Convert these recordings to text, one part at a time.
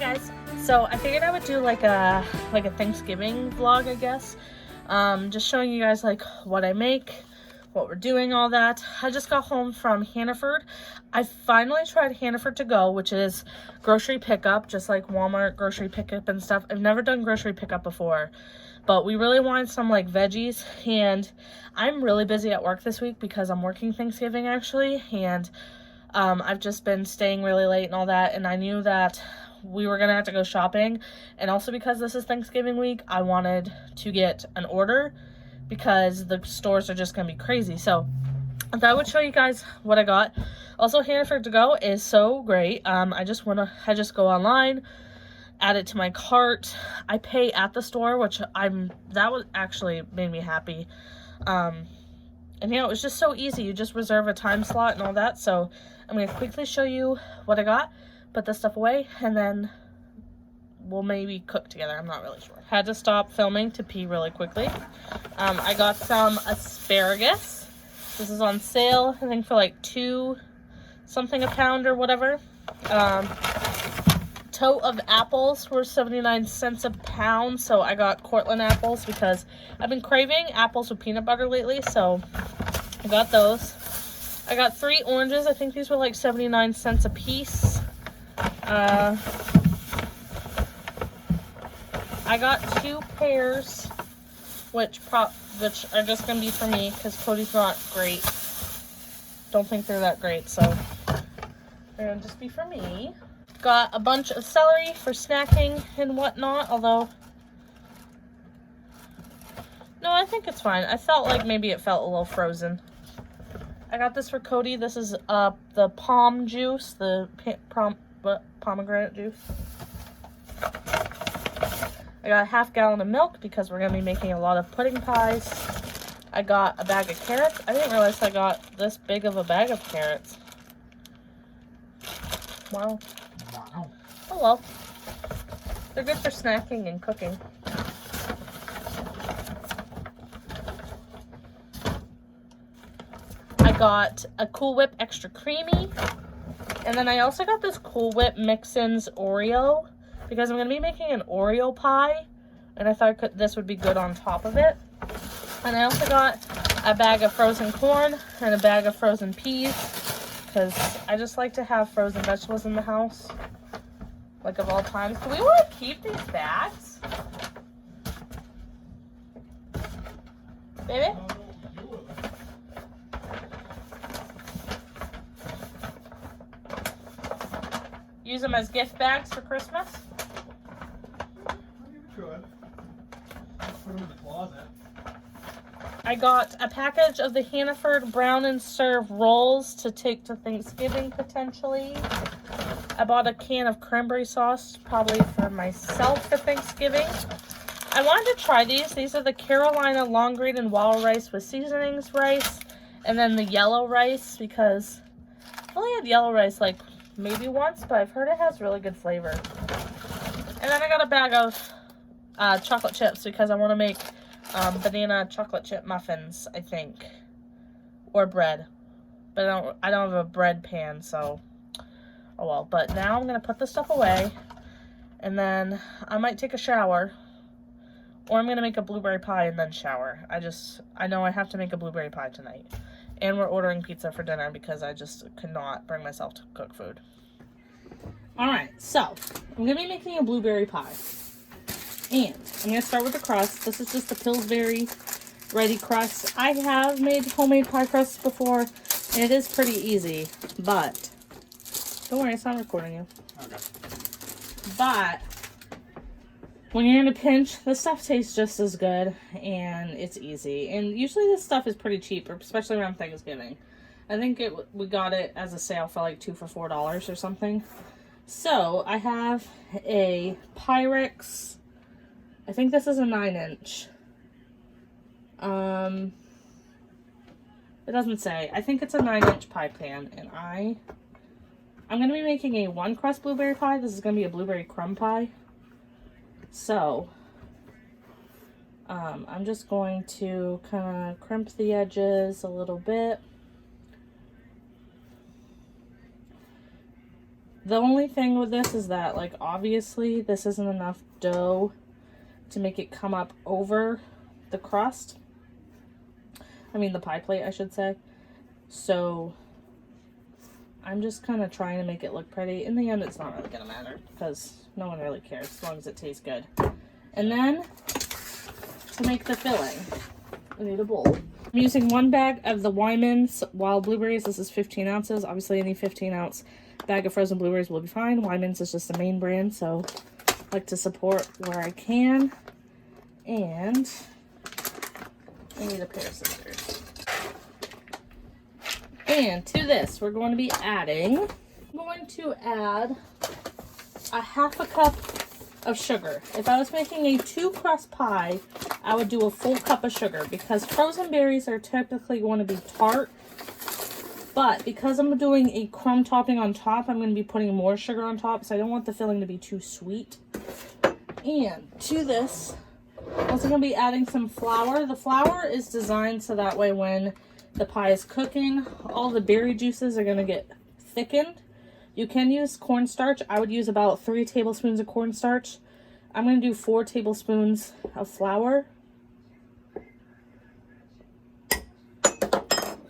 guys, so I figured I would do like a Thanksgiving vlog, I guess. Just showing you guys like what I make, what we're doing, all that. I just got home from Hannaford. I finally tried Hannaford to go, which is grocery pickup, just like Walmart grocery pickup and stuff. I've never done grocery pickup before, but we really wanted some like veggies, and I'm really busy at work this week because I'm working Thanksgiving actually, and I've just been staying really late and all that, and I knew that we were gonna have to go shopping, and also because this is Thanksgiving week, I wanted to get an order because the stores are just gonna be crazy. So I thought I would show you guys what I got. Also, Hannaford to go is so great. I just go online, add it to my cart. I pay at the store, which that was actually made me happy. And yeah, it was just so easy. You just reserve a time slot and all that. So I'm going to quickly show you what I got, put this stuff away, and then we'll maybe cook together. I'm not really sure. Had to stop filming to pee really quickly. I got some asparagus. This is on sale, I think for like $2 something a pound or whatever. Tote of apples were 79 cents a pound, so I got Cortland apples because I've been craving apples with peanut butter lately, so I got those. I got 3 oranges. I think these were like 79 cents a piece. I got 2 pears, which are just gonna be for me because Cody's not great. Don't think they're that great, so they're gonna just be for me. Got a bunch of celery for snacking and whatnot, although, no, I think it's fine. I felt like maybe it felt a little frozen. I got this for Cody. This is the palm juice, the pomegranate juice. I got a ½ gallon of milk because we're going to be making a lot of pudding pies. I got a bag of carrots. I didn't realize I got this big of a bag of carrots. Wow. Oh well. They're good for snacking and cooking. I got a Cool Whip extra creamy. And then I also got this Cool Whip Mix-Ins Oreo because I'm going to be making an Oreo pie, and I thought this would be good on top of it. And I also got a bag of frozen corn and a bag of frozen peas because I just like to have frozen vegetables in the house, like of all times. Do we want to keep these bags? Baby? Use them as gift bags for Christmas? You could. Put them in the closet. I got a package of the Hannaford Brown and Serve rolls to take to Thanksgiving, potentially. I bought a can of cranberry sauce, probably for myself for Thanksgiving. I wanted to try these. These are the Carolina long grain and wild rice with seasonings rice, and then the yellow rice, because I've only had yellow rice like maybe once, but I've heard it has really good flavor. And then I got a bag of chocolate chips because I want to make banana chocolate chip muffins, I think, or bread, but I don't have a bread pan, so oh well. But now I'm gonna put this stuff away, and then I might take a shower, or I'm gonna make a blueberry pie and then shower. I know I have to make a blueberry pie tonight, and we're ordering pizza for dinner because I just could not bring myself to cook food. All right, so I'm gonna be making a blueberry pie. And I'm going to start with the crust. This is just the Pillsbury Ready crust. I have made homemade pie crusts before, and it is pretty easy. But, don't worry, it's not recording you. Okay. But, when you're in a pinch, this stuff tastes just as good, and it's easy. And usually this stuff is pretty cheap, especially around Thanksgiving. I think we got it as a sale for like 2 for $4 or something. So, I have a Pyrex. I think this is a 9-inch. It doesn't say. I think it's a 9-inch pie pan, and I'm going to be making a 1-crust blueberry pie. This is going to be a blueberry crumb pie. So, I'm just going to kind of crimp the edges a little bit. The only thing with this is that, like, obviously this isn't enough dough to make it come up over the crust. I mean, the pie plate, I should say. So I'm just kind of trying to make it look pretty. In the end, it's not really going to matter because no one really cares as long as it tastes good. And then to make the filling, I need a bowl. I'm using 1 bag of the Wyman's wild blueberries. This is 15 ounces. Obviously, any 15-ounce bag of frozen blueberries will be fine. Wyman's is just the main brand, so I like to support where I can. And I need a pair of scissors. And to this, we're going to be adding, I'm going to add a 1/2 cup of sugar. If I was making a 2-crust pie, I would do a full cup of sugar because frozen berries are typically going to be tart. But because I'm doing a crumb topping on top, I'm going to be putting more sugar on top, so I don't want the filling to be too sweet. And to this, I'm also going to be adding some flour. The flour is designed so that way when the pie is cooking, all the berry juices are going to get thickened. You can use cornstarch. I would use about 3 tablespoons of cornstarch. I'm going to do 4 tablespoons of flour.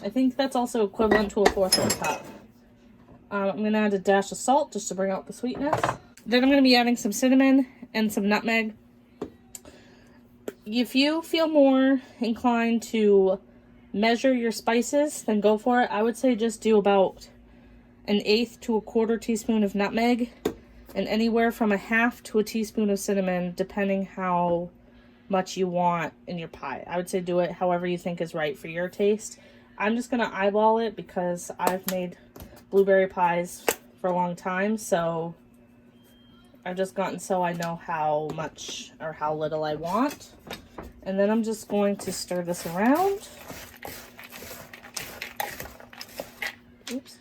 I think that's also equivalent to a 1/4 of a cup. I'm going to add a dash of salt just to bring out the sweetness. Then I'm going to be adding some cinnamon and some nutmeg. If you feel more inclined to measure your spices, then go for it. I would say just do about 1/8 to a 1/4 teaspoon of nutmeg and anywhere from 1/2 to a teaspoon of cinnamon, depending how much you want in your pie. I would say do it however you think is right for your taste. I'm just going to eyeball it because I've made blueberry pies for a long time, so I've just gotten so I know how much or how little I want. And then I'm just going to stir this around. Oops.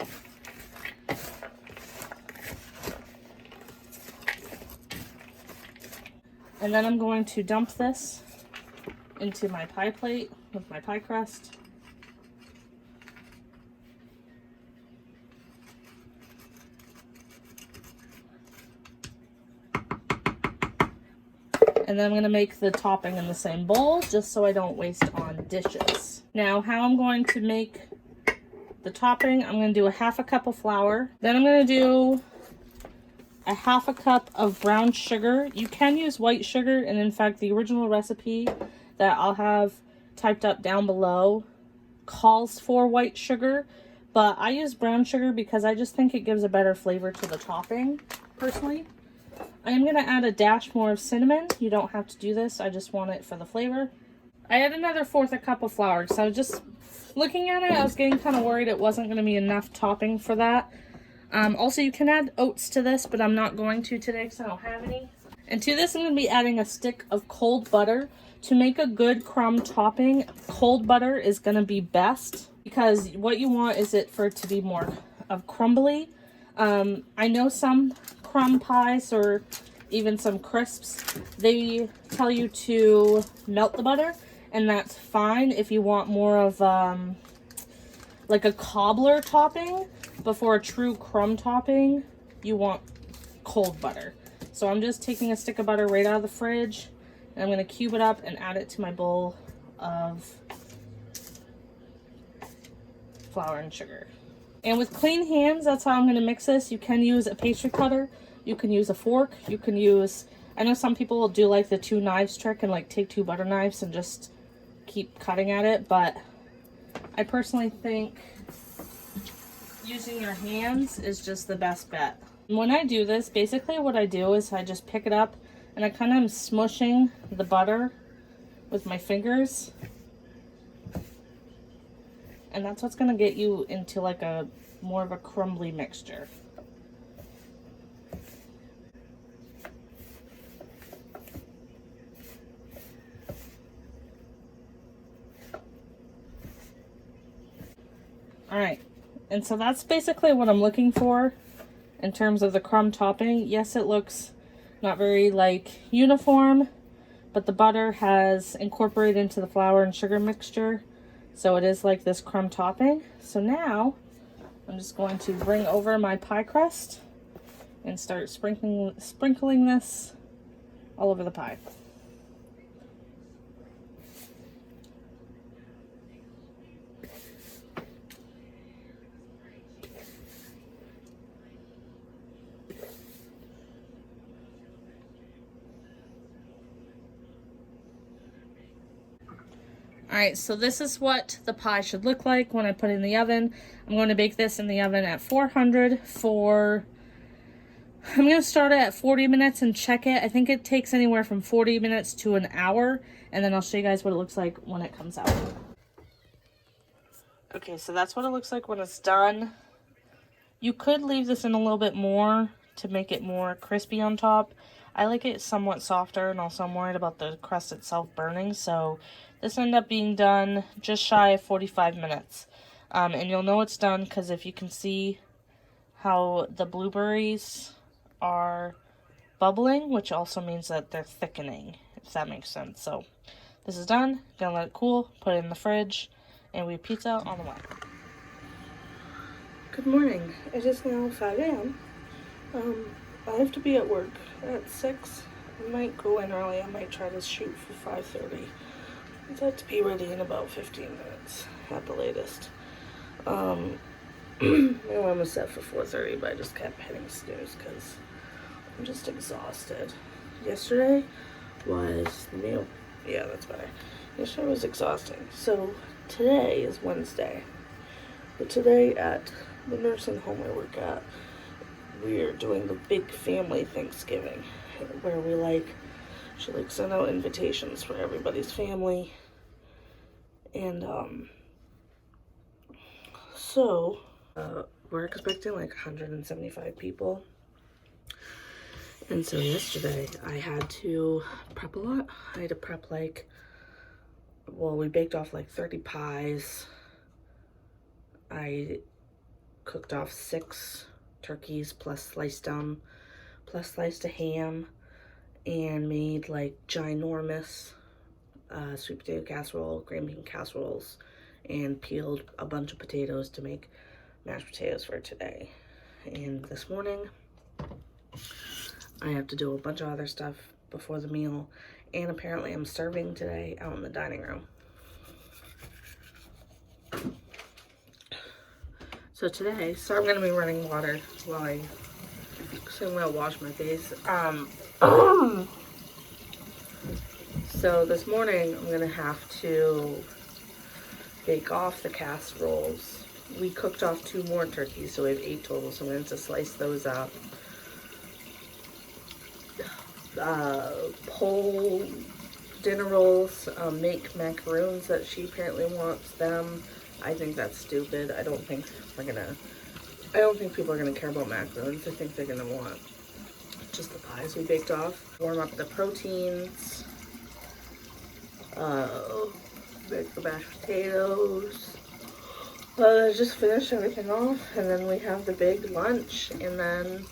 And then I'm going to dump this into my pie plate with my pie crust. And then I'm going to make the topping in the same bowl just so I don't waste on dishes. Now, how I'm going to make the topping, I'm going to do a 1/2 cup of flour. Then I'm going to do a 1/2 cup of brown sugar. You can use white sugar, and in fact, the original recipe that I'll have typed up down below calls for white sugar, but I use brown sugar because I just think it gives a better flavor to the topping, personally. I am going to add a dash more of cinnamon. You don't have to do this. I just want it for the flavor. I add another 1/4 cup of flour. So just looking at it, I was getting kind of worried it wasn't going to be enough topping for that. Also, you can add oats to this, but I'm not going to today because I don't have any. And to this, I'm going to be adding a stick of cold butter. To make a good crumb topping, cold butter is going to be best because what you want is it for it to be more of crumbly. I know some crumb pies or even some crisps, they tell you to melt the butter, and that's fine if you want more of like a cobbler topping, but for a true crumb topping you want cold butter. So I'm just taking a stick of butter right out of the fridge and I'm going to cube it up and add it to my bowl of flour and sugar. And with clean hands, that's how I'm going to mix this. You can use a pastry cutter. You can use a fork. You can use, I know some people will do like the 2 knives trick and like take 2 butter knives and just keep cutting at it. But I personally think using your hands is just the best bet. And when I do this, basically what I do is I just pick it up and I kind of am smushing the butter with my fingers. And that's what's going to get you into like a more of a crumbly mixture. Alright, and so that's basically what I'm looking for in terms of the crumb topping. Yes, it looks not very like uniform, but the butter has incorporated into the flour and sugar mixture. So it is like this crumb topping. So now I'm just going to bring over my pie crust and start sprinkling this all over the pie. Alright, so this is what the pie should look like when I put it in the oven. I'm going to bake this in the oven at 400 for... I'm going to start it at 40 minutes and check it. I think it takes anywhere from 40 minutes to an hour. And then I'll show you guys what it looks like when it comes out. Okay, so that's what it looks like when it's done. You could leave this in a little bit more to make it more crispy on top. I like it somewhat softer, and also I'm worried about the crust itself burning. So this ended up being done just shy of 45 minutes. And you'll know it's done because if you can see how the blueberries are bubbling, which also means that they're thickening, if that makes sense. So this is done. Gonna let it cool, put it in the fridge, and we have pizza on the way. Good morning. It is now 5 a.m. I have to be at work at 6. I might go in early. I might try to shoot for 5:30. I'd like to be ready in about 15 minutes at the latest. My alarm was set for 4:30, but I just kept hitting snooze because I'm just exhausted. Yesterday was the meal. Yeah, that's better. Yesterday was exhausting. So today is Wednesday. But today at the nursing home I work at, we're doing the big family Thanksgiving, where we should send out invitations for everybody's family. And so we're expecting 175 people. And so yesterday I had to prep a lot. I had to prep we baked off 30 pies. I cooked off 6 turkeys plus sliced them, plus sliced a ham, and made ginormous sweet potato casserole, green bean casseroles, and peeled a bunch of potatoes to make mashed potatoes for today. And this morning I have to do a bunch of other stuff before the meal, and apparently I'm serving today out in the dining room. So today, I'm gonna be running water while I'm gonna wash my face. So this morning I'm gonna have to bake off the casseroles. We cooked off 2 more turkeys, so we have 8 total. So I'm going to slice those up. Pull dinner rolls, make macaroons that she apparently wants them. I think that's stupid. I don't think people are gonna care about macaroons. I think they're gonna want just the pies we baked off. Warm up the proteins. Make the mashed potatoes. Just finish everything off, and then we have the big lunch, and then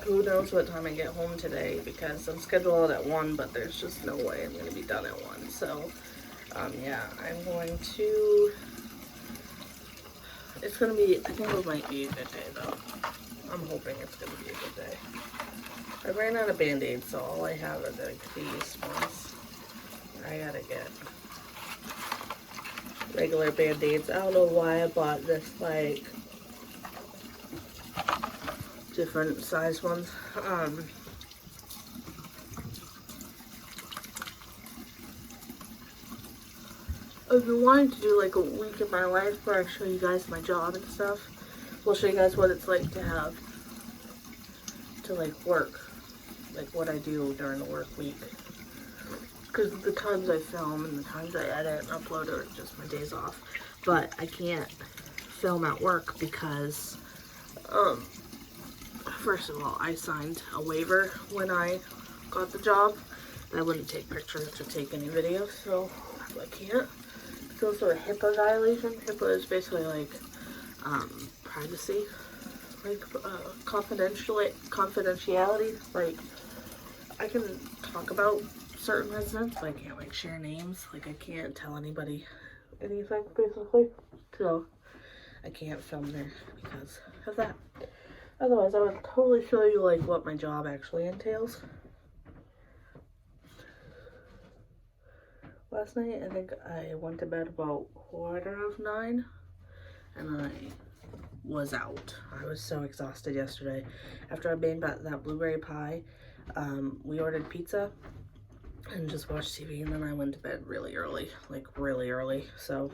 who knows what time I get home today, because I'm scheduled at 1, but there's just no way I'm going to be done at 1. So, yeah, I'm going to, it's going to be, I think it might be a good day, though. I'm hoping it's going to be a good day. I ran out of Band-Aids, so all I have are these ones. I gotta get regular Band-Aids. I don't know why I bought this, different size ones. I've been wanting to do a week in my life where I show you guys my job and stuff. We'll show you guys what it's like to have to work, what I do during the work week. Because the times I film and the times I edit and upload are just my days off. But I can't film at work because, first of all, I signed a waiver when I got the job that I wouldn't take pictures or take any videos, so I can't. It's also a HIPAA violation. HIPAA is basically privacy, confidentiality. I can talk about certain residents, but I can't share names. I can't tell anybody anything, basically. So I can't film there because of that. Otherwise, I would totally show you like what my job actually entails. Last night, I think I went to bed about 9:15, and I was out. I was so exhausted yesterday. After I made that blueberry pie, we ordered pizza and just watched TV, and then I went to bed really early, like really early, so.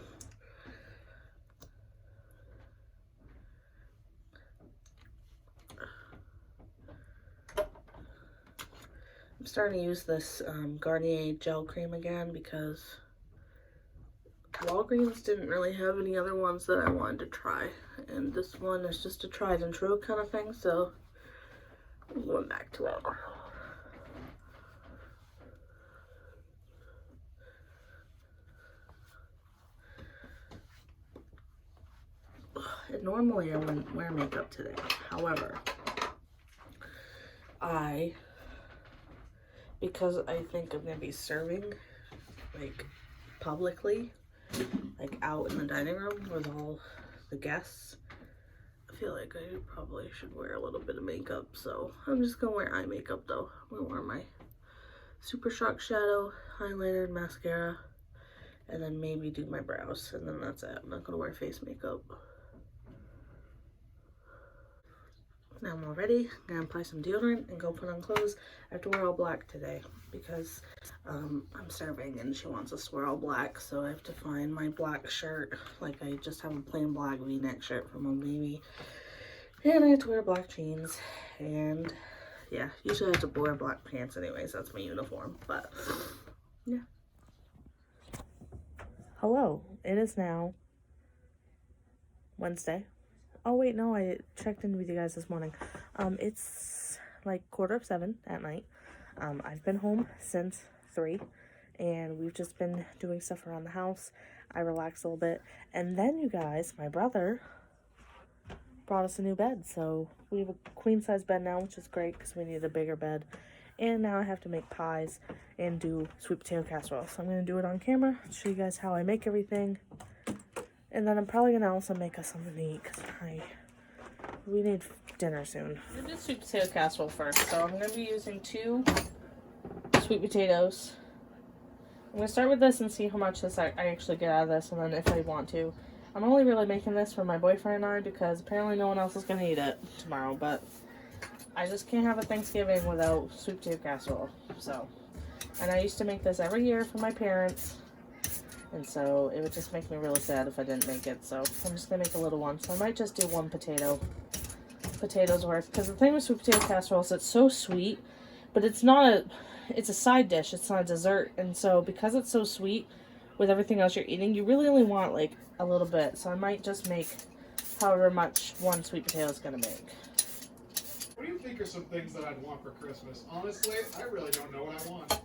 I'm starting to use this Garnier gel cream again because Walgreens didn't really have any other ones that I wanted to try, and this one is just a tried and true kind of thing, so I'm going back to it. And normally I wouldn't wear makeup today, however, because I think I'm gonna be serving like publicly, like out in the dining room with all the guests, I feel like I probably should wear a little bit of makeup, so I'm just gonna wear eye makeup though. I'm gonna wear my Super Shock shadow, highlighter, and mascara, and then maybe do my brows, and then that's it. I'm not gonna wear face makeup. Now I'm all ready. I'm gonna apply some deodorant and go put on clothes. I have to wear all black today because I'm serving and she wants us to wear all black, so I have to find my black shirt. Like, I just have a plain black v-neck shirt from Old Navy, and I have to wear black jeans, and yeah, usually I have to wear black pants anyways. That's my uniform, but yeah. Hello, it is now Wednesday. Oh wait, no, I checked in with you guys this morning. It's like 7:15 at night. I've been home since 3, and we've just been doing stuff around the house. I relaxed a little bit, and then you guys, my brother brought us a new bed, so we have a queen size bed now, which is great because we need a bigger bed. And now I have to make pies and do sweet potato casserole. So I'm going to do it on camera, show you guys how I make everything. And then I'm probably going to also make us something to eat because we need dinner soon. I'm going to do sweet potato casserole first. So I'm going to be using 2 sweet potatoes. I'm going to start with this and see how much I actually get out of this, and then if I want to. I'm only really making this for my boyfriend and I because apparently no one else is going to eat it tomorrow, but I just can't have a Thanksgiving without sweet potato casserole. So, and I used to make this every year for my parents, and so it would just make me really sad if I didn't make it. So I'm just going to make a little one. So I might just do 1 potato's worth, because the thing with sweet potato casserole is it's so sweet, but it's a side dish, it's not a dessert, and so because it's so sweet with everything else you're eating, you really only want like a little bit. So I might just make however much 1 sweet potato is going to make. What do you think are some things that I'd want for Christmas? Honestly, I really don't know what I want.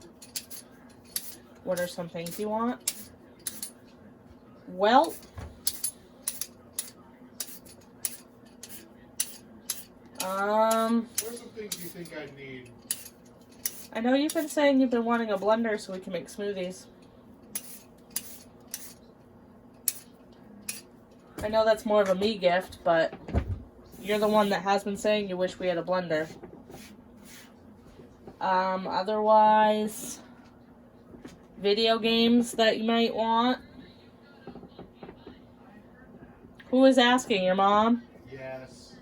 What are some things you want? Well, What are some things you think I need? I know you've been saying you've been wanting a blender so we can make smoothies. I know that's more of a me gift, but you're the one that has been saying you wish we had a blender. Otherwise, video games that you might want. Who is asking? Your mom? Yes.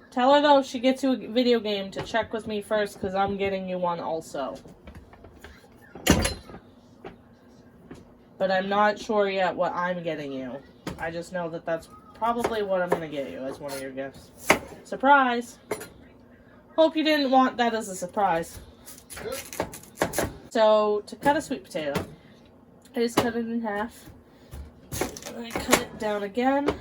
Tell her though if she gets you a video game to check with me first, because I'm getting you one also. But I'm not sure yet what I'm getting you. I just know that that's probably what I'm going to get you as one of your gifts. Surprise! Hope you didn't want that as a surprise. Good. So, to cut a sweet potato, I just cut it in half. And I cut it down again.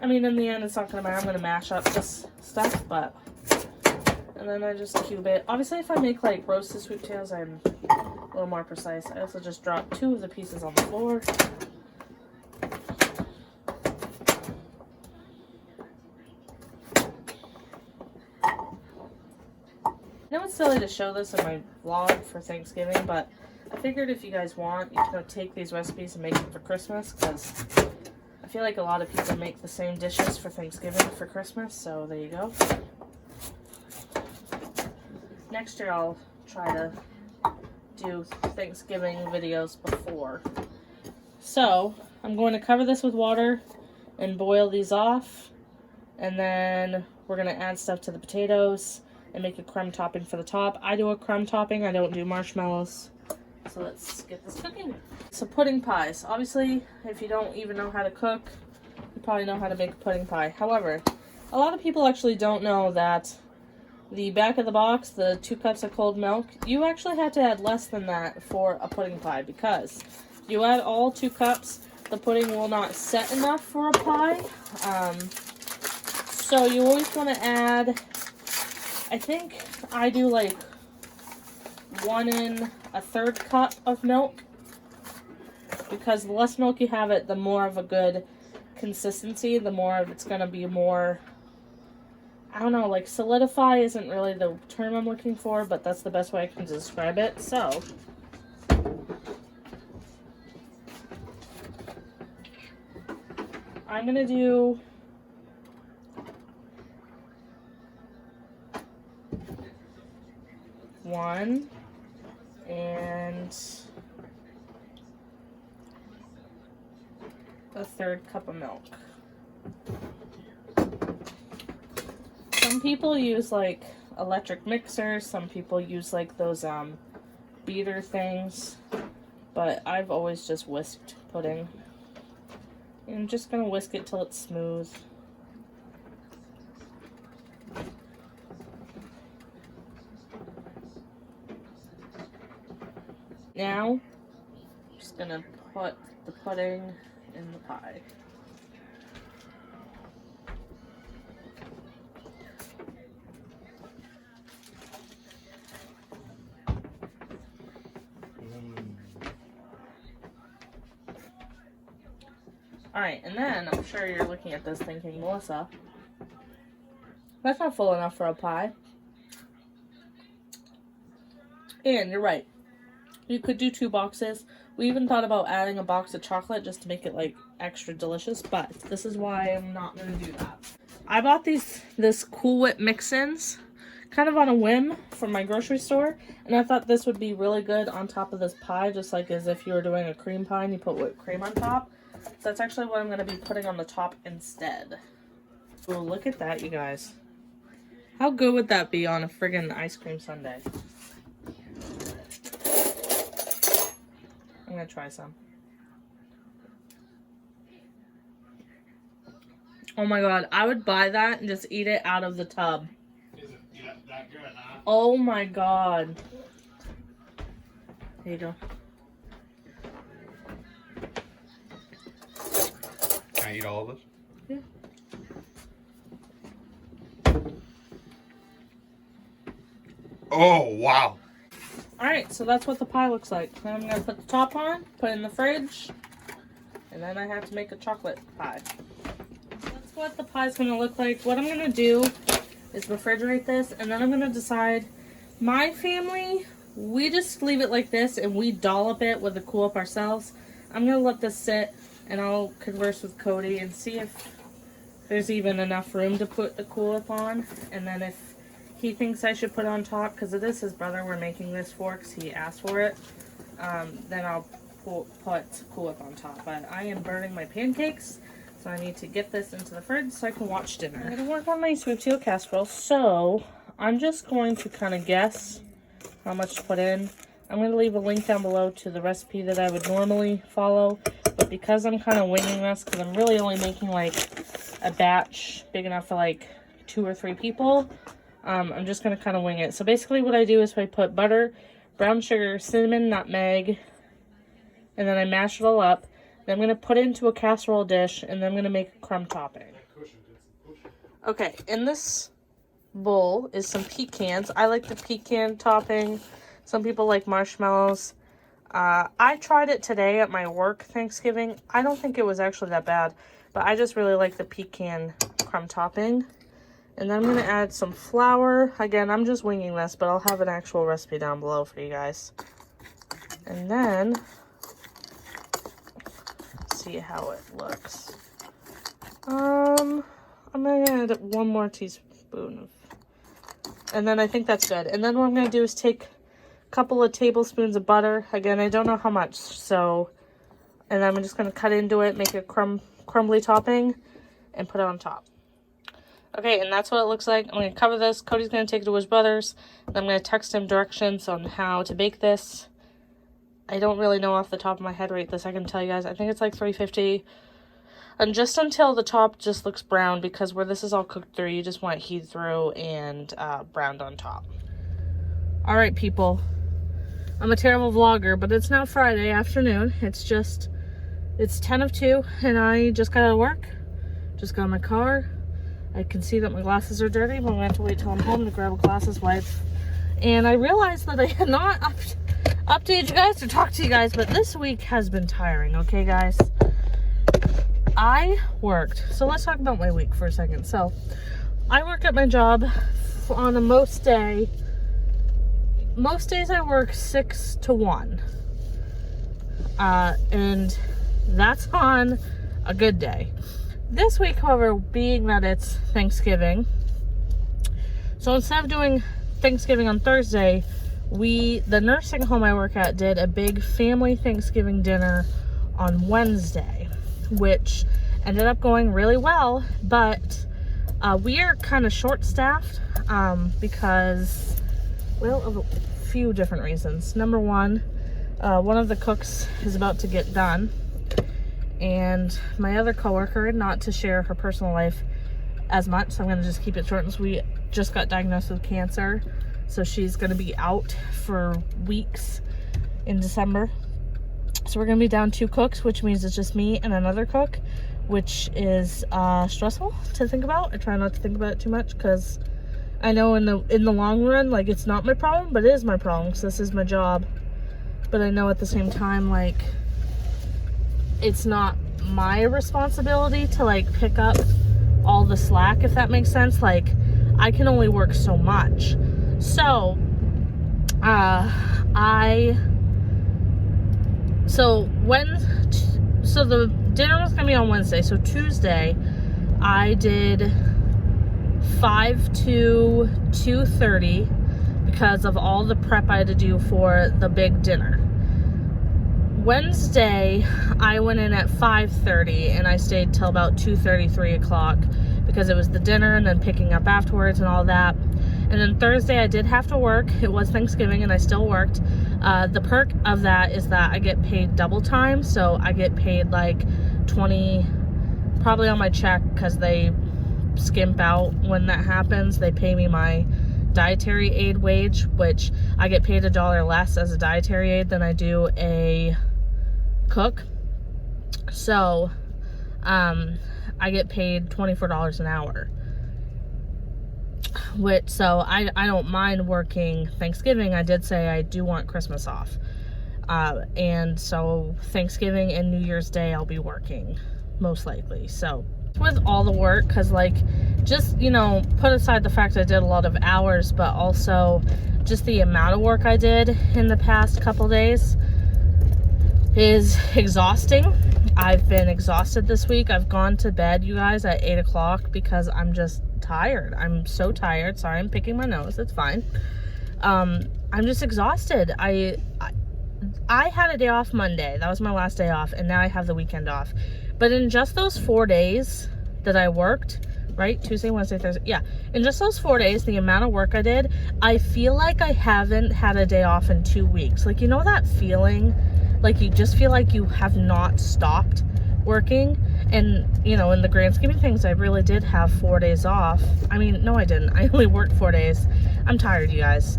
I mean, in the end, it's not going to matter. I'm going to mash up this stuff, but... And then I just cube it. Obviously, if I make, like, roasted sweet potatoes, I'm a little more precise. I also just dropped 2 of the pieces on the floor. I know it's silly to show this in my vlog for Thanksgiving, but I figured if you guys want, you can take these recipes and make them for Christmas, because I feel like a lot of people make the same dishes for Thanksgiving, for Christmas, so there you go. Next year I'll try to do Thanksgiving videos before. So I'm going to cover this with water and boil these off, and then we're going to add stuff to the potatoes and make a crumb topping for the top. I do a crumb topping, I don't do marshmallows. So let's get this cooking. So pudding pies. Obviously, if you don't even know how to cook, you probably know how to make a pudding pie. However, a lot of people actually don't know that the back of the box, the 2 cups of cold milk, you actually have to add less than that for a pudding pie, because you add all 2 cups, the pudding will not set enough for a pie. So you always want to add, I think I do like 1 1/3 cup of milk, because the less milk you have it, the more of a good consistency, the more of it's going to be more, I don't know, like solidify isn't really the term I'm looking for, but that's the best way I can describe it. So I'm going to do 1 1/3 cup of milk. Some people use like electric mixers, some people use like those beater things, but I've always just whisked pudding. And I'm just gonna whisk it till it's smooth. Now, I'm just gonna put the pudding in the pie. Alright, and then I'm sure you're looking at this thinking, Melissa, that's not full enough for a pie. And you're right. You could do 2 boxes. We even thought about adding a box of chocolate just to make it like extra delicious, but this is why I'm not going to do that. I bought this Cool Whip mix-ins kind of on a whim from my grocery store, and I thought this would be really good on top of this pie, just like as if you were doing a cream pie and you put whipped cream on top. So that's actually what I'm going to be putting on the top instead. Oh, look at that, you guys. How good would that be on a friggin' ice cream sundae? I'm going to try some. Oh my god, I would buy that and just eat it out of the tub. Is it that good, huh? Oh my god. There you go. Can I eat all of this? Yeah. Oh, wow. Alright, so that's what the pie looks like. Now I'm going to put the top on, put it in the fridge, and then I have to make a chocolate pie. That's what the pie's going to look like. What I'm going to do is refrigerate this, and then I'm going to decide. My family, we just leave it like this, and we dollop it with the Cool Whip ourselves. I'm going to let this sit, and I'll converse with Cody and see if there's even enough room to put the Cool Whip on, and then if he thinks I should put it on top, because it is his brother we're making this for, because he asked for it, then I'll put Cool Whip on top. But I am burning my pancakes, so I need to get this into the fridge so I can watch dinner. I'm going to work on my sweet potato casserole, so I'm just going to kind of guess how much to put in. I'm going to leave a link down below to the recipe that I would normally follow, but because I'm kind of winging this, because I'm really only making like a batch big enough for like 2 or 3 people, I'm just going to kind of wing it. So basically what I do is I put butter, brown sugar, cinnamon, nutmeg, and then I mash it all up. Then I'm going to put it into a casserole dish, and then I'm going to make a crumb topping. Okay, in this bowl is some pecans. I like the pecan topping. Some people like marshmallows. I tried it today at my work Thanksgiving. I don't think it was actually that bad, but I just really like the pecan crumb topping. And then I'm going to add some flour. Again, I'm just winging this, but I'll have an actual recipe down below for you guys. And then, see how it looks. I'm gonna add 1 more teaspoon of, and then I think that's good. And then what I'm gonna do is take a couple of tablespoons of butter. Again, I don't know how much, so, and then I'm just gonna cut into it, make a crumbly topping, and put it on top. Okay, and that's what it looks like. I'm gonna cover this. Cody's gonna take it to his brother's, and I'm gonna text him directions on how to bake this. I don't really know off the top of my head right this second to tell you guys. I think it's like 350. And just until the top just looks brown, because where this is all cooked through, you just want it heat through and browned on top. All right, people. I'm a terrible vlogger, but it's now Friday afternoon. It's 10 of 2, and I just got out of work. Just got in my car. I can see that my glasses are dirty, but I'm going to have to wait till I'm home to grab a glasses wipe. And I realized that I had not updated you guys or talked to you guys, but this week has been tiring, okay, guys? I worked. So let's talk about my week for a second. So I work at my job on a most days I work 6 to 1. And that's on a good day. This week, however, being that it's Thanksgiving, so instead of doing Thanksgiving on Thursday, the nursing home I work at did a big family Thanksgiving dinner on Wednesday, which ended up going really well, but we are kind of short-staffed because, well, of a few different reasons. Number one of the cooks is about to get done, and my other coworker, not to share her personal life as much, so I'm going to just keep it short, we just got diagnosed with cancer, so she's going to be out for weeks in December. So we're going to be down 2 cooks, which means it's just me and another cook, which is stressful to think about. I try not to think about it too much, because I know in the long run, like, it's not my problem, but it is my problem, because this is my job. But I know at the same time, like, it's not my responsibility to, like, pick up all the slack, if that makes sense. Like, I can only work so much. So so the dinner was gonna be on Wednesday. So Tuesday I did 5 to 2:30 because of all the prep I had to do for the big dinner. Wednesday I went in at 5:30 and I stayed till about 2:30, 3 o'clock, because it was the dinner and then picking up afterwards and all that. And then Thursday I did have to work. It was Thanksgiving and I still worked. The perk of that is that I get paid double time, so I get paid like 20 probably on my check, because they skimp out when that happens. They pay me my dietary aid wage, which I get paid $1 less as a dietary aid than I do a cook. So I get paid $24 an hour, which, so I don't mind working Thanksgiving. I did say I do want Christmas off, and so Thanksgiving and New Year's Day I'll be working most likely. So with all the work, because, like, just, you know, put aside the fact I did a lot of hours, but also just the amount of work I did in the past couple days is exhausting. I've been exhausted this week. I've gone to bed, you guys, at 8 o'clock because I'm just tired. I'm so tired. Sorry, I'm picking my nose. It's fine. I'm just exhausted. I had a day off Monday. That was my last day off, and now I have the weekend off. But in just those 4 days that I worked, right? Tuesday, Wednesday, Thursday. Yeah. In just those 4 days, the amount of work I did, I feel like I haven't had a day off in 2 weeks. Like, you know that feeling? Like, you just feel like you have not stopped working. And, you know, in the grand scheme of things, I really did have 4 days off. I mean, no, I didn't. I only worked 4 days. I'm tired, you guys.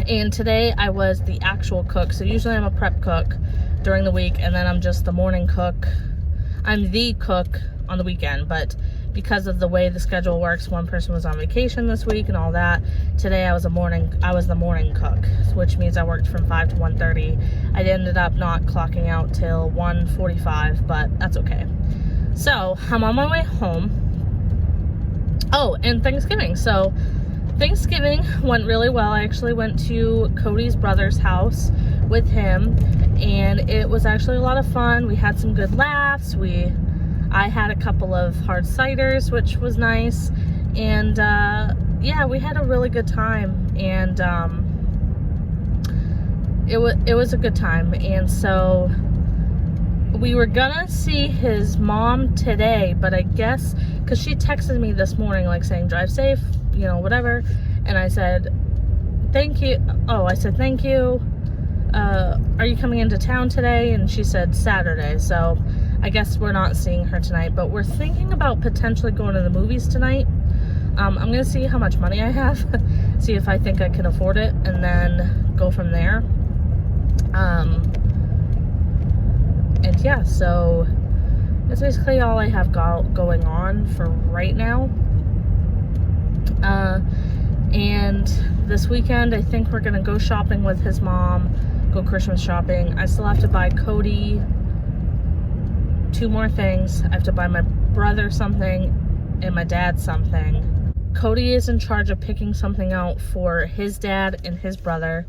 And today I was the actual cook. So usually I'm a prep cook during the week, and then I'm just the morning cook. I'm the cook on the weekend, but because of the way the schedule works, one person was on vacation this week and all that. Today I was the morning cook, which means I worked from 5 to 1:30. I ended up not clocking out till 1:45, but that's okay. So I'm on my way home. Oh, and Thanksgiving. So Thanksgiving went really well. I actually went to Cody's brother's house with him, and it was actually a lot of fun. We had some good laughs. I had a couple of hard ciders, which was nice. And yeah, we had a really good time. And it was a good time. And so we were gonna see his mom today, but I guess because she texted me this morning like saying drive safe, you know, whatever. And I said thank you. Oh, I said thank you. Are you coming into town today? And she said Saturday. So I guess we're not seeing her tonight, but we're thinking about potentially going to the movies tonight. I'm gonna see how much money I have, see if I think I can afford it, and then go from there. And yeah, so that's basically all I have going on for right now. And this weekend, I think we're gonna go shopping with his mom, go Christmas shopping. I still have to buy Cody 2 more things. I have to buy my brother something and my dad something. Cody is in charge of picking something out for his dad and his brother.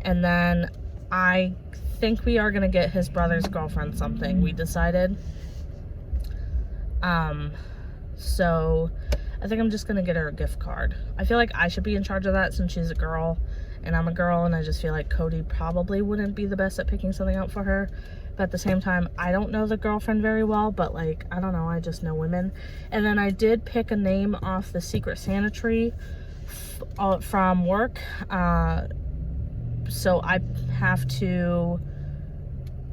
And then I think we are gonna get his brother's girlfriend something, we decided. So I think I'm just gonna get her a gift card. I feel like I should be in charge of that since she's a girl and I'm a girl, and I just feel like Cody probably wouldn't be the best at picking something out for her. But at the same time, I don't know the girlfriend very well, but like, I don't know, I just know women. And then I did pick a name off the Secret Santa tree from work. So I have to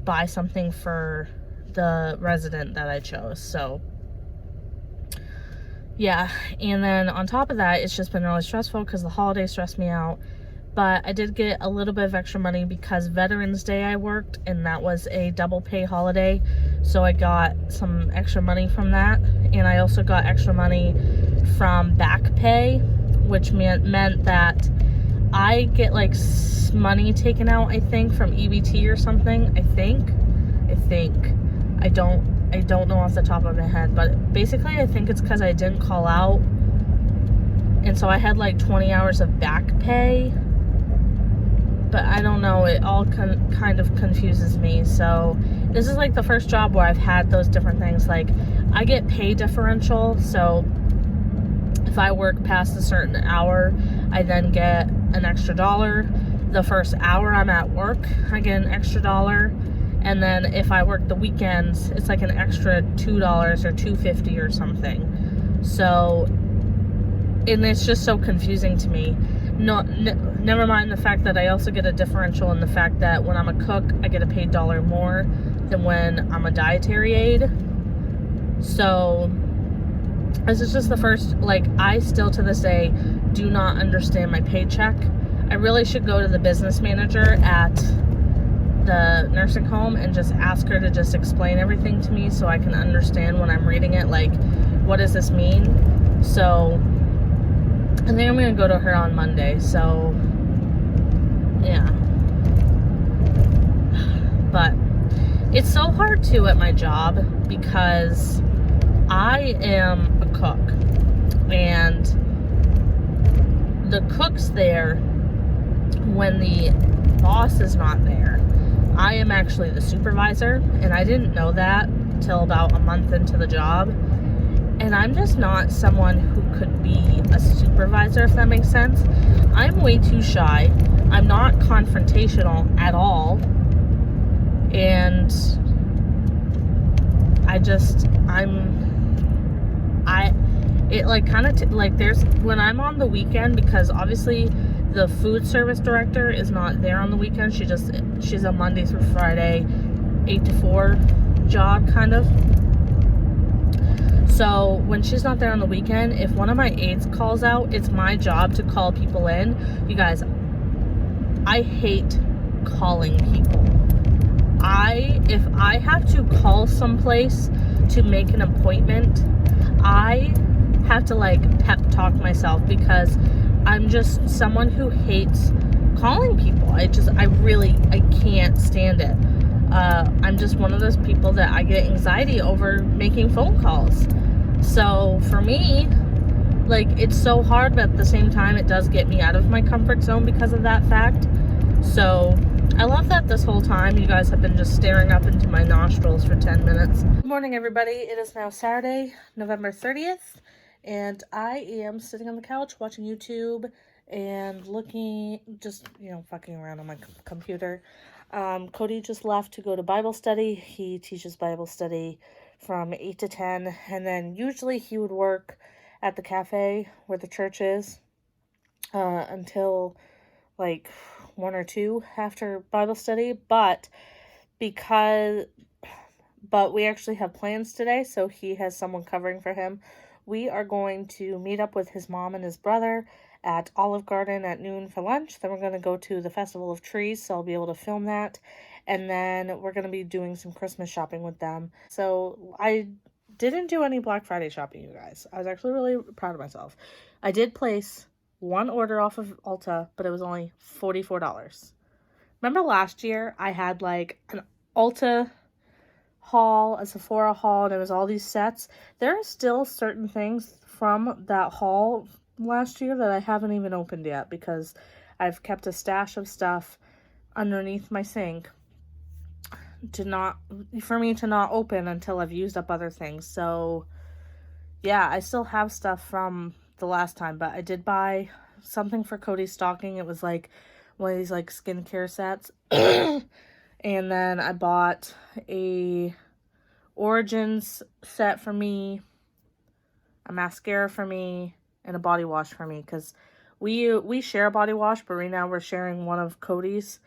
buy something for the resident that I chose. So yeah, and then on top of that, it's just been really stressful because the holidays stressed me out. But I did get a little bit of extra money because Veterans Day I worked, and that was a double pay holiday. So I got some extra money from that. And I also got extra money from back pay, which meant that I get like money taken out, I think, from EBT or something. I think. I don't know off the top of my head, but basically I think it's because I didn't call out. And so I had like 20 hours of back pay. But I don't know, it all kind of confuses me. So this is like the first job where I've had those different things. Like, I get pay differential, so if I work past a certain hour, I then get an extra $1. The first hour I'm at work, I get an extra $1. And then if I work the weekends, it's like an extra $2 or $2.50 or something. So, and it's just so confusing to me. Never mind the fact that I also get a differential in the fact that when I'm a cook, I get a paid $1 more than when I'm a dietary aide. So this is just the first, like, I still to this day do not understand my paycheck. I really should go to the business manager at the nursing home and just ask her to just explain everything to me so I can understand when I'm reading it, like, what does this mean? So I think I'm gonna go to her on Monday. So yeah, but it's so hard too at my job because I am a cook, and the cook's there when the boss is not there. I am actually the supervisor, and I didn't know that till about a month into the job. And I'm just not someone who could be a supervisor, if that makes sense. I'm way too shy. I'm not confrontational at all. And there's, when I'm on the weekend, because obviously the food service director is not there on the weekend. She's a Monday through Friday, 8 to 4 job, kind of. So when she's not there on the weekend, if one of my aides calls out, it's my job to call people in. You guys, I hate calling people. If I have to call someplace to make an appointment, I have to like pep talk myself because I'm just someone who hates calling people. I can't stand it. I'm just one of those people that I get anxiety over making phone calls. So for me, like, it's so hard, but at the same time, it does get me out of my comfort zone because of that fact. So I love that this whole time you guys have been just staring up into my nostrils for 10 minutes. Good morning, everybody. It is now Saturday, November 30th, and I am sitting on the couch watching YouTube and looking, just, you know, fucking around on my computer. Cody just left to go to Bible study. He teaches Bible study from 8 to 10, and then usually he would work at the cafe where the church is until like 1 or 2 after Bible study, but we actually have plans today, so he has someone covering for him. We are going to meet up with his mom and his brother at Olive Garden at noon for lunch. Then we're going to go to the Festival of Trees, so I'll be able to film that. And then we're going to be doing some Christmas shopping with them. So I didn't do any Black Friday shopping, you guys. I was actually really proud of myself. I did place one order off of Ulta, but it was only $44. Remember last year I had like an Ulta haul, a Sephora haul, and it was all these sets. There are still certain things from that haul last year that I haven't even opened yet because I've kept a stash of stuff underneath my sink for me to not open until I've used up other things. So yeah, I still have stuff from the last time, but I did buy something for Cody's stocking. It was like one of these like skincare sets. And then I bought a Origins set for me, a mascara for me, and a body wash for me, because we share a body wash, but right now we're sharing one of Cody's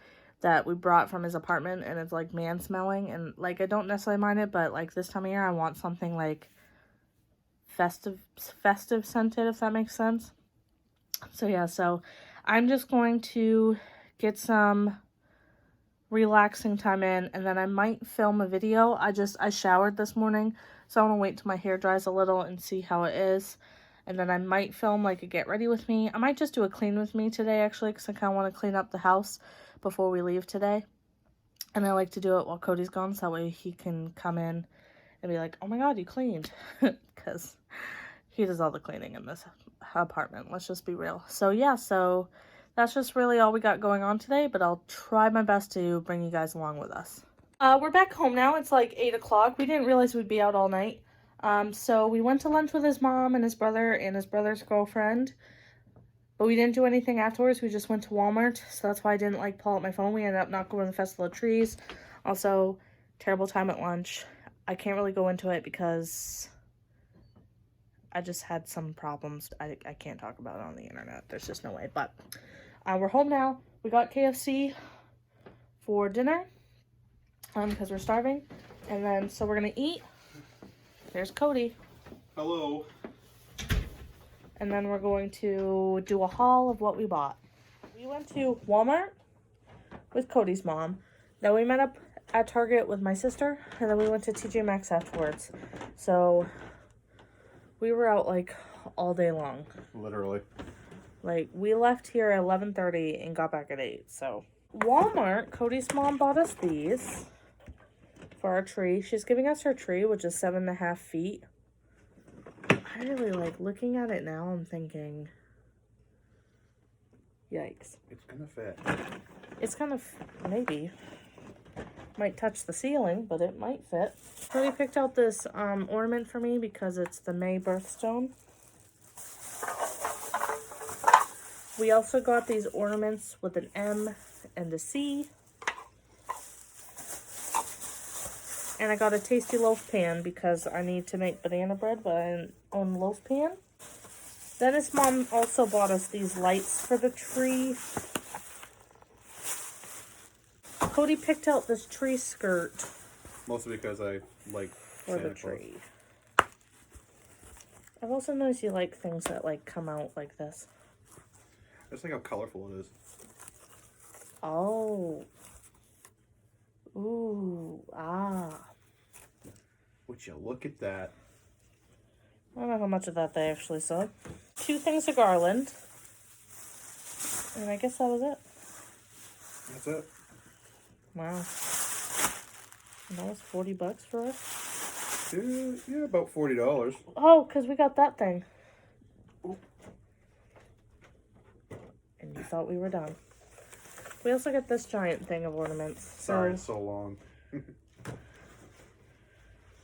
that we brought from his apartment, and it's like man smelling, and like I don't necessarily mind it, but like this time of year I want something like festive scented, if that makes sense. So yeah, so I'm just going to get some relaxing time in, and then I might film a video. I showered this morning, so I want to wait till my hair dries a little and see how it is, and then I might film like a get ready with me. I might just do a clean with me today, actually, because I kind of want to clean up the house before we leave today, and I like to do it while Cody's gone, so that way he can come in and be like, oh my god, you cleaned, because he does all the cleaning in this apartment, let's just be real. So yeah, so that's just really all we got going on today, but I'll try my best to bring you guys along with us. We're back home now. It's like 8 o'clock. We didn't realize we'd be out all night. So we went to lunch with his mom and his brother's girlfriend, but we didn't do anything afterwards. We just went to Walmart, so that's why I didn't like pull out my phone. We ended up not going to the Festival of Trees. Also, terrible time at lunch. I can't really go into it because I just had some problems. I can't talk about it on the internet. There's just no way. But we're home now. We got KFC for dinner because we're starving. And then, so we're going to eat. There's Cody. Hello. And then we're going to do a haul of what we bought. We went to Walmart with Cody's mom. Then we met up at Target with my sister. And then we went to TJ Maxx afterwards. So we were out like all day long. Literally. Like, we left here at 11:30 and got back at 8, so. Walmart, Cody's mom bought us these for our tree. She's giving us her tree, which is 7.5 feet. I really like looking at it now. I'm thinking, yikes. It's gonna fit. It's gonna, maybe. Might touch the ceiling, but it might fit. Cody picked out this ornament for me because it's the May birthstone. We also got these ornaments with an M and a C. And I got a tasty loaf pan because I need to make banana bread, but I didn't own a loaf pan. Then his mom also bought us these lights for the tree. Cody picked out this tree skirt. Mostly because I like for the tree. I've also noticed you like things that like come out like this. I just think how colorful it is. Oh. Ooh. Ah. Would you look at that? I don't know how much of that they actually saw. 2 things of garland. And I guess that was it. That's it. Wow. And that was $40 for us? Yeah, about $40. Oh, because we got that thing. And you thought we were done. We also get this giant thing of ornaments. Sorry, it's so long.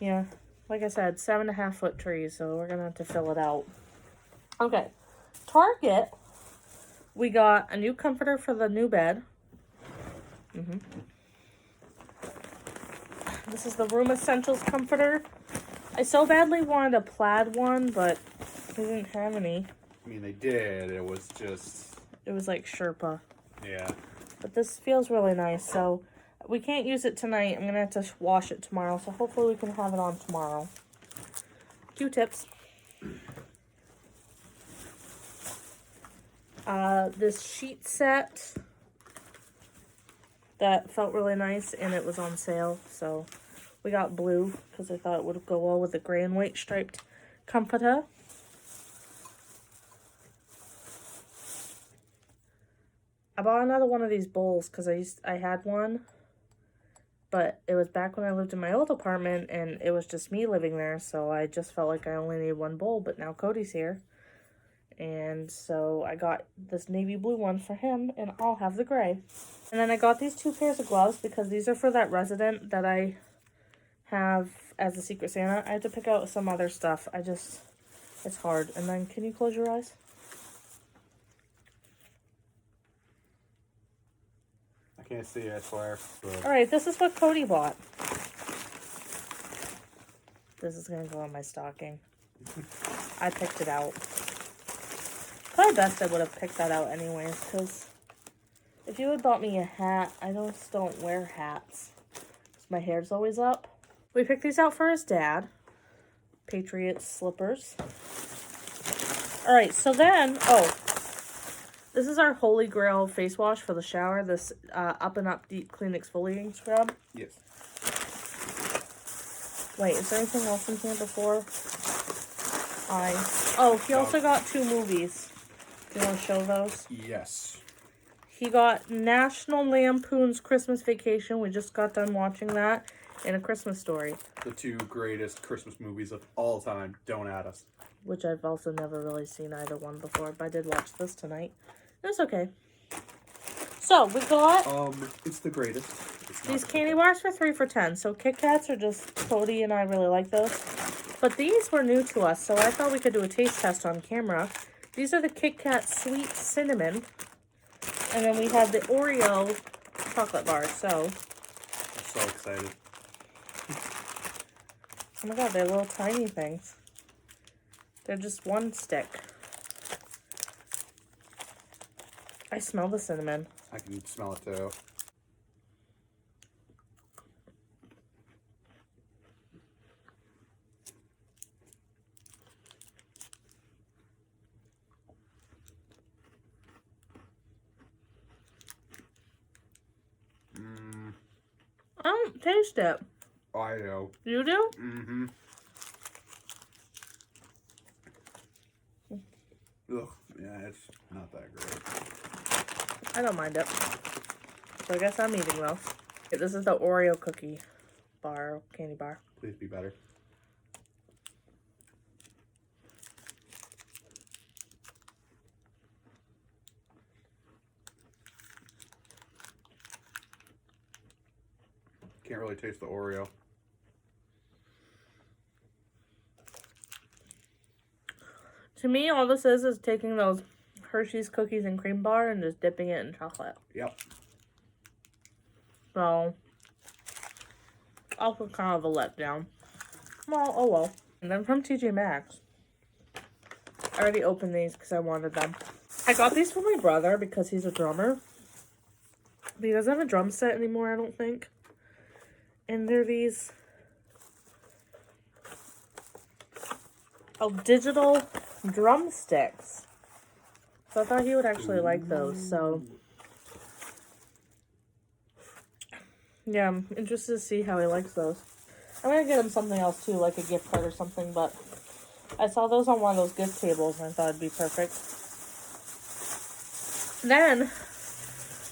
Yeah, like I said, 7.5-foot trees, so we're gonna have to fill it out. Okay, Target. We got a new comforter for the new bed. This is the Room Essentials comforter. I so badly wanted a plaid one, but they didn't have any. I mean, they did. It was just... It was like Sherpa. Yeah. But this feels really nice, so we can't use it tonight. I'm going to have to wash it tomorrow, so hopefully we can have it on tomorrow. Q-tips. This sheet set that felt really nice, and it was on sale, so we got blue because I thought it would go well with the gray and white striped comforter. I bought another one of these bowls because I had one, but it was back when I lived in my old apartment, and it was just me living there, so I just felt like I only needed one bowl, but now Cody's here. And so I got this navy blue one for him, and I'll have the gray. And then I got these 2 pairs of gloves because these are for that resident that I have as a Secret Santa. I had to pick out some other stuff. It's hard. And then, can you close your eyes? I can't see, I swear. But... Alright, this is what Cody bought. This is going to go on my stocking. I picked it out. Probably best I would have picked that out anyways, because if you had bought me a hat, I just don't wear hats. My hair's always up. We picked these out for his dad. Patriot slippers. Alright, so then, this is our Holy Grail face wash for the shower. This Up and Up Deep Clean Exfoliating Scrub. Yes. Wait, is there anything else in here before? He also got 2 movies. Do you want to show those? Yes. He got National Lampoon's Christmas Vacation. We just got done watching that. And A Christmas Story. The 2 greatest Christmas movies of all time. Don't add us. Which I've also never really seen either one before. But I did watch this tonight. It was okay. So, we got... it's the greatest. These candy bars for 3 for $10. So, Kit Kats are just... Cody and I really like those. But these were new to us. So, I thought we could do a taste test on camera. These are the Kit Kat Sweet Cinnamon. And then we have the Oreo chocolate bar. So, I'm so excited. oh my god, they're little tiny things. They're just 1 stick. I smell the cinnamon. I can smell it too. I don't taste it. I know. You do? Mm-hmm. Ugh, yeah, it's not that great. I don't mind it. So I guess I'm eating those. Okay, this is the Oreo cookie bar, candy bar. Please be better. Can't really taste the Oreo. To me, all this is taking those Hershey's cookies and cream bar and just dipping it in chocolate. Yep. So, also kind of a letdown. Well, oh well. And then from TJ Maxx, I already opened these because I wanted them. I got these for my brother because he's a drummer. But he doesn't have a drum set anymore, I don't think. And they're these digital drumsticks. So I thought he would actually like those. So yeah, I'm interested to see how he likes those. I'm gonna get him something else too, like a gift card or something, but I saw those on one of those gift tables and I thought it'd be perfect. Then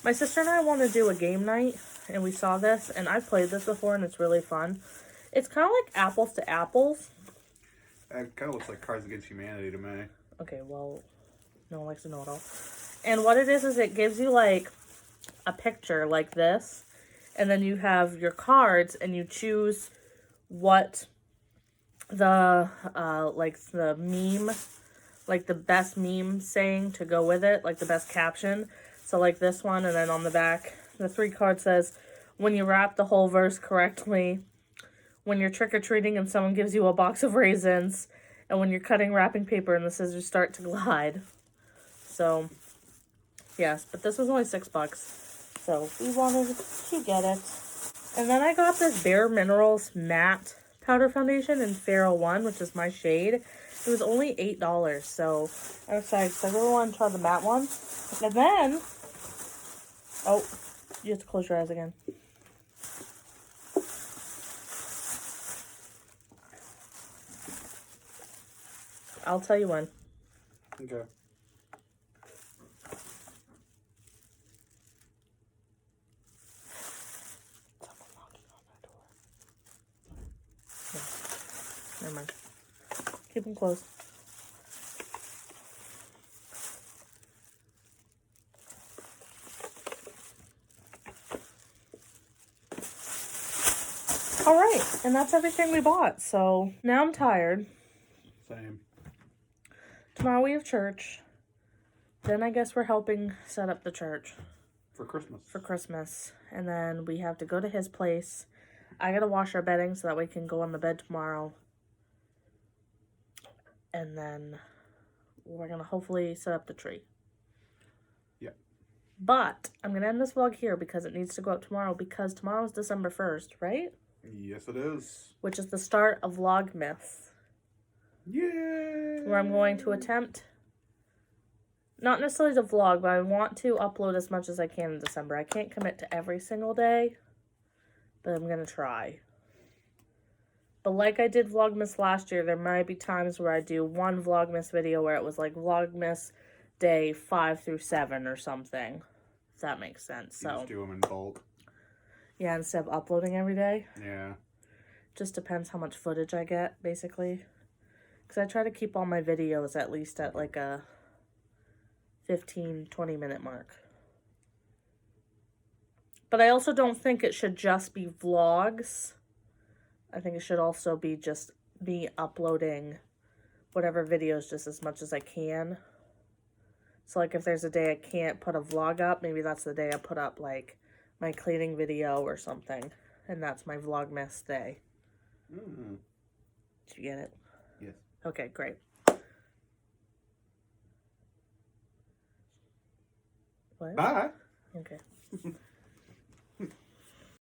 my sister and I want to do a game night, and we saw this, and I've played this before, and it's really fun. It's kind of like Apples to Apples. It kind of looks like Cards Against Humanity to me. Okay, well, no one likes to know it all. And what it is it gives you, like, a picture like this, and then you have your cards, and you choose what the like the meme, like the best meme saying to go with it, like the best caption. So like this one, and then on the back, the 3 card says, when you wrap the whole verse correctly, when you're trick-or-treating and someone gives you a box of raisins, and when you're cutting wrapping paper and the scissors start to glide. So, yes, but this was only $6, so we wanted to get it. And then I got this Bare Minerals matte powder foundation in Feral 1, which is my shade. It was only $8, so I'm excited because I really want to try the matte one. And then, oh, you have to close your eyes again. I'll tell you when. Okay. Someone knocking on my door. No, never mind. Keep them closed. All right, and that's everything we bought. So now I'm tired. Same. Tomorrow we have church. Then I guess we're helping set up the church. For Christmas. For Christmas. And then we have to go to his place. I gotta wash our bedding so that we can go on the bed tomorrow. And then we're gonna hopefully set up the tree. Yep. But I'm gonna end this vlog here because it needs to go up tomorrow, because tomorrow is December 1st, right? Yes, it is. Which is the start of Vlogmas. Yay! Where I'm going to attempt, not necessarily to vlog, but I want to upload as much as I can in December. I can't commit to every single day, but I'm going to try. But like I did Vlogmas last year, there might be times where I do one Vlogmas video where it was like Vlogmas day 5 through 7 or something. If that makes sense. You So just do them in bulk. yeah, instead of uploading every day. Yeah. Just depends how much footage I get, basically. Because I try to keep all my videos at least at like a 15-20 minute mark. But I also don't think it should just be vlogs. I think it should also be just me uploading whatever videos just as much as I can. So like if there's a day I can't put a vlog up, maybe that's the day I put up like my cleaning video or something. And that's my Vlogmas day. Mm-hmm. Did you get it? Yes. Okay, great. What? Bye. Okay.